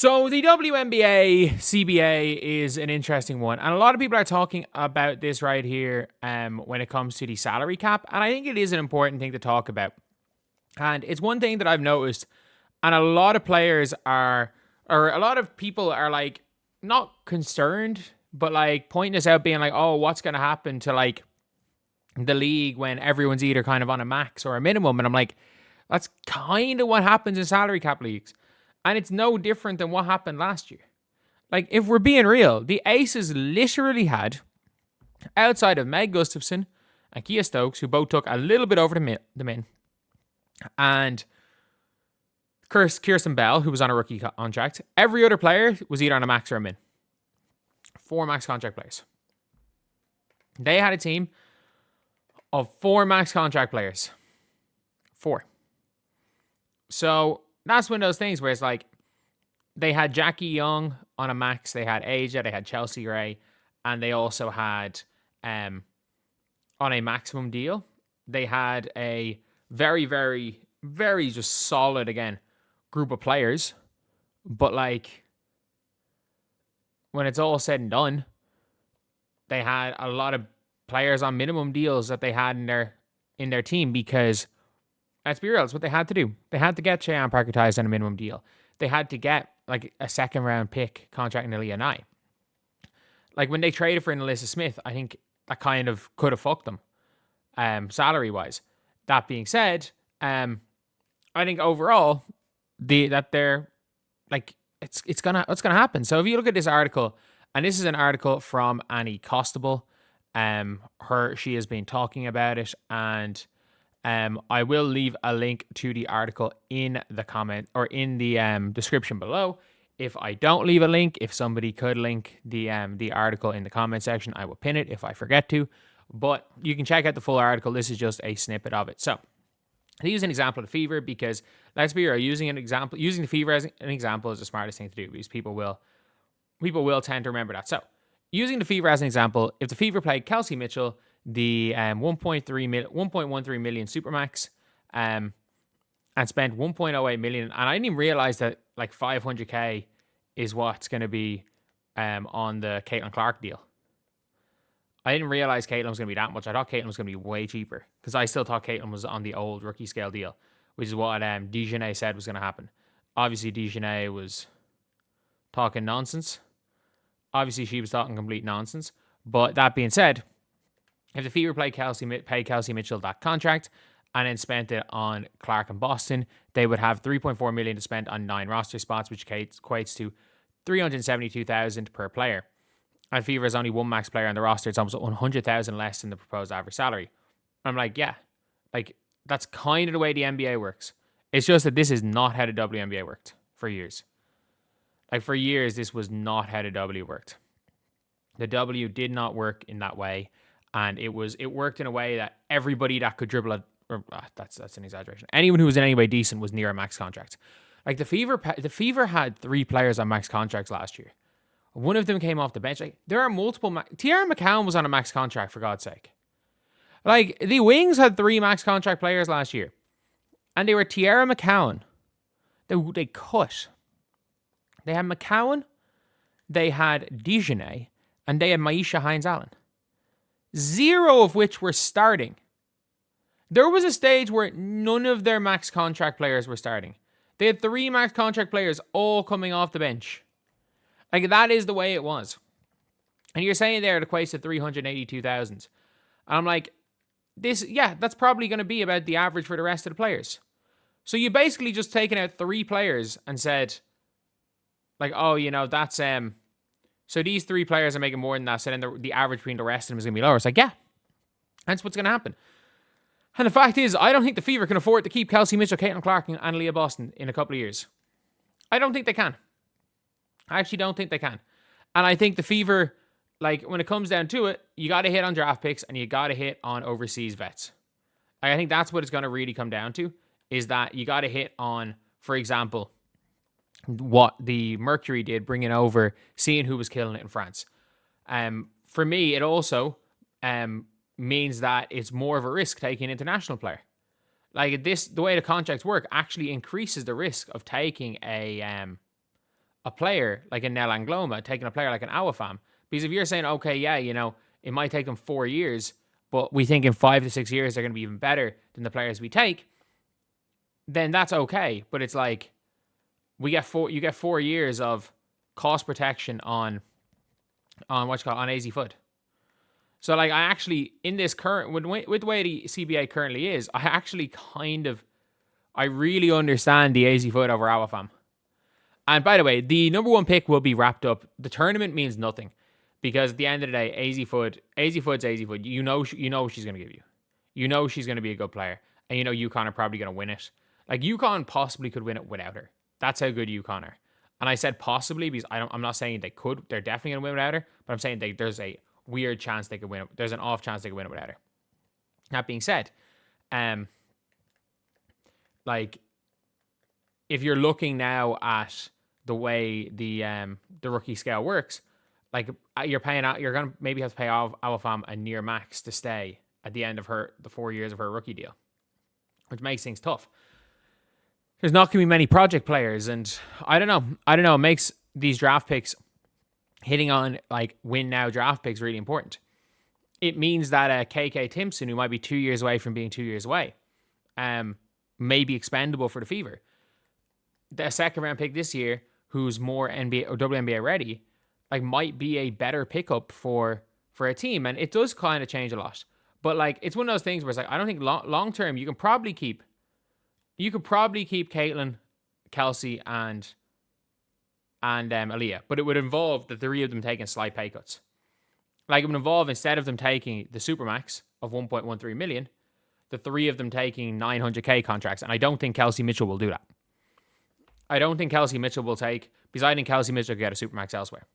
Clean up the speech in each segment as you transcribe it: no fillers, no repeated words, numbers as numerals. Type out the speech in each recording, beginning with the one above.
So the WNBA CBA is an interesting one, and a lot of people are talking about this right here when it comes to the salary cap, and I think it is an important thing to talk about. And it's one thing that I've noticed, and a lot of players are, or a lot of people are like, not concerned, but like pointing this out, being like, oh, what's going to happen to like the league when everyone's either kind of on a max or a minimum? And I'm like, that's kind of what happens in salary cap leagues. And it's no different than what happened last year. Like, if we're being real, the Aces literally had, outside of Meg Gustafson and Kia Stokes, who both took a little bit over the min, and Kirsten Bell, who was on a rookie contract, every other player was either on a max or a min. 4 max contract players. They had a team of 4 max contract players. 4. So that's one of those things where it's like, they had Jackie Young on a max, they had Aja, they had Chelsea Gray, and they also had, on a maximum deal, they had a very, very, very just solid, again, group of players. But like, when it's all said and done, they had a lot of players on minimum deals that they had in their team, because let's be real, that's what they had to do. They had to get Cheyenne Parker-Tyus on a minimum deal. They had to get like a second round pick contract in Aaliyah Nye. Like, when they traded for an Alyssa Smith, I think that kind of could have fucked them, salary wise. That being said, I think overall that they're like, it's gonna happen. So if you look at this article, and this is an article from Annie Costable, she has been talking about it, and I will leave a link to the article in the comment or in the description below. If I don't leave a link, if somebody could link the article in the comment section, I will pin it if I forget to. But you can check out the full article. This is just a snippet of it. So I use an example of the Fever because, let's be real, using the Fever as an example is the smartest thing to do, because people will tend to remember that. So using the Fever as an example, if the Fever played Kelsey Mitchell, the 1.13 million Supermax, and spent 1.08 million, and I didn't even realize that like 500k is what's going to be on the Caitlin Clark deal. I didn't realize Caitlin was going to be that much. I thought Caitlin was going to be way cheaper, because I still thought Caitlin was on the old rookie scale deal, which is what Dejanay said was going to happen. Obviously, Dejanay was talking nonsense. Obviously, she was talking complete nonsense. But that being said, if the Fever paid Kelsey Mitchell that contract and then spent it on Clark and Boston, they would have $3.4 million to spend on 9 roster spots, which equates to $372,000 per player. And Fever is only 1 max player on the roster. It's almost $100,000 less than the proposed average salary. I'm like, yeah, like, that's kind of the way the NBA works. It's just that this is not how the WNBA worked for years. Like, for years, this was not how the W worked. The W did not work in that way. And it worked in a way that everybody that could dribble that's an exaggeration. Anyone who was in any way decent was near a max contract. Like, the Fever had 3 players on max contracts last year. One of them came off the bench. Like, there are multiple. Tiara McCowan was on a max contract, for God's sake. Like, the Wings had 3 max contract players last year, and they were Tiara McCowan. They cut. They had McCowan, they had Dejanay, and they had Maisha Hines-Allen. 0 of which were starting. There was a stage where none of their max contract players were starting. They had 3 max contract players all coming off the bench. Like, that is the way it was. And you're saying there it equates to 382,000. And I'm like, that's probably going to be about the average for the rest of the players. So you basically just taken out 3 players and said, like, oh, that's so these 3 players are making more than that, so then the average between the rest of them is going to be lower. It's like, yeah, that's what's going to happen. And the fact is, I don't think the Fever can afford to keep Kelsey Mitchell, Caitlin Clark, and Leah Boston in a couple of years. I don't think they can. I actually don't think they can. And I think the Fever, like, when it comes down to it, you got to hit on draft picks and you got to hit on overseas vets. Like, I think that's what it's going to really come down to, is that you got to hit on, for example, what the Mercury did, bringing over, seeing who was killing it in France. For me, it also means that it's more of a risk taking an international player. Like, the way the contracts work actually increases the risk of taking a a player like a Nell Angloma, taking a player like an Awafam. Because if you're saying, okay, yeah, it might take them 4 years, but we think in 5 to 6 years they're going to be even better than the players we take, then that's okay. But it's like you get 4 years of cost protection on on AZ Foot. So like I actually in this current with the way the CBA currently is, I really understand the AZ Foot over Awafam. And by the way, the number 1 pick will be wrapped up. The tournament means nothing because at the end of the day, AZ Foot's AZ Foot. You know what she's going to give you. You know she's going to be a good player. And you know UConn are probably going to win it. Like UConn possibly could win it without her. That's how good UConn are. And I said possibly because I'm not saying they could. They're definitely going to win without her. But I'm saying there's a weird chance they could win it. There's an off chance they could win it without her. That being said, like if you're looking now at the way the rookie scale works, like you're gonna maybe have to pay Awafam a near max to stay at the end of the 4 years of her rookie deal, which makes things tough. There's not gonna be many project players, and I don't know. It makes these draft picks hitting on like win now draft picks really important. It means that KK Timpson, who might be 2 years away from being 2 years away, may be expendable for the Fever. The second round pick this year, who's more NBA or WNBA ready, like might be a better pickup for a team, and it does kind of change a lot. But like it's one of those things where it's like I don't think long term you could probably keep Caitlin, Kelsey, and Aaliyah, but it would involve the 3 of them taking slight pay cuts. Like it would involve instead of them taking the supermax of 1.13 million, the 3 of them taking 900K contracts, and I don't think Kelsey Mitchell will do that. I don't think Kelsey Mitchell will take, because I think Kelsey Mitchell could get a supermax elsewhere.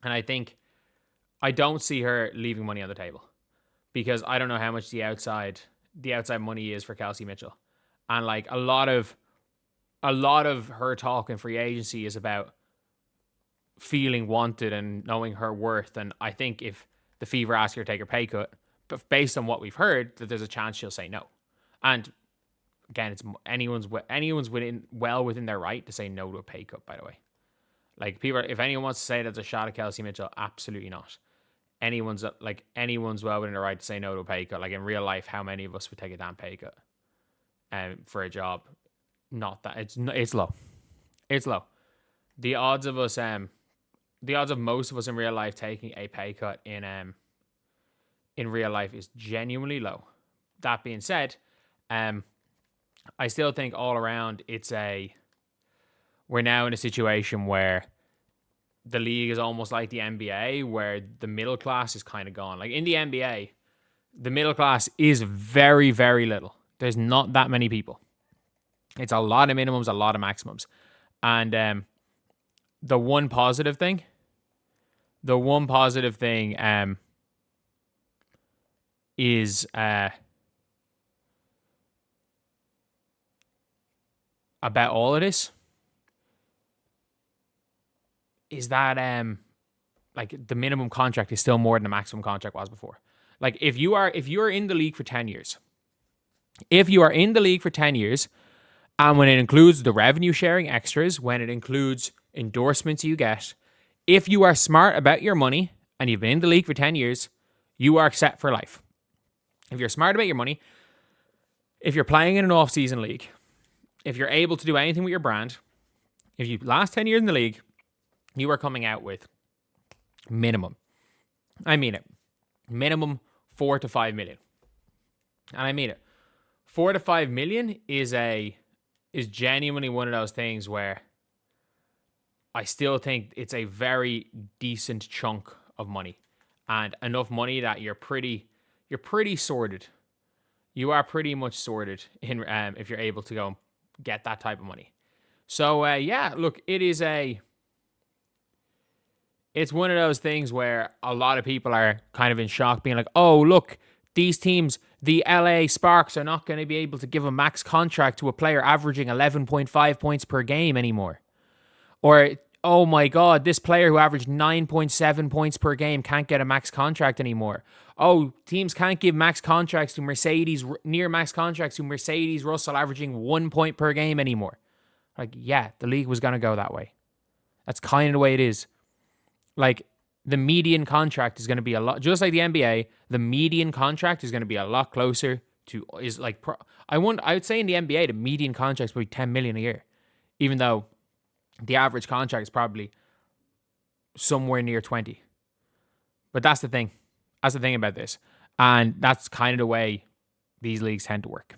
And I don't see her leaving money on the table because I don't know how much the outside money is for Kelsey Mitchell. And like a lot of her talk in free agency is about feeling wanted and knowing her worth. And I think if the Fever ask her to take her pay cut, but based on what we've heard, that there's a chance she'll say no. And again, it's anyone's within their right to say no to a pay cut, by the way. Like people, if anyone wants to say that's a shot at Kelsey Mitchell, absolutely not. Anyone's well within their right to say no to a pay cut. Like in real life, how many of us would take a damn pay cut for a job? Not that it's low. It's low. The odds of most of us in real life taking a pay cut in real life is genuinely low. That being said, I still think all around we're now in a situation where the league is almost like the NBA, where the middle class is kind of gone. Like in the NBA, the middle class is very, very little. There's not that many people. It's a lot of minimums, a lot of maximums. And the one positive thing is about all of this is that like the minimum contract is still more than the maximum contract was before. Like if you're in the league for 10 years, and when it includes the revenue sharing extras, when it includes endorsements you get, if you are smart about your money and you've been in the league for 10 years, you are set for life. If you're smart about your money, if you're playing in an off-season league, if you're able to do anything with your brand, if you last 10 years in the league, you are coming out with minimum 4 to 5 million. And I mean it. 4 to 5 million is genuinely one of those things where I still think it's a very decent chunk of money and enough money that you're pretty sorted. You are pretty much sorted in if you're able to go and get that type of money. So look, it's one of those things where a lot of people are kind of in shock, being like, oh, look, these teams, the LA Sparks are not going to be able to give a max contract to a player averaging 11.5 points per game anymore. Or, oh my God, this player who averaged 9.7 points per game can't get a max contract anymore. Oh, teams can't give max contracts to near max contracts to Mercedes Russell averaging 1 point per game anymore. Like, yeah, the league was going to go that way. That's kind of the way it is. Like, the median contract is going to be a lot, just like the NBA, the median contract is going to be a lot closer to, is like, I would say in the NBA, the median contract is probably 10 million a year, even though the average contract is probably somewhere near 20. But that's the thing. That's the thing about this. And that's kind of the way these leagues tend to work.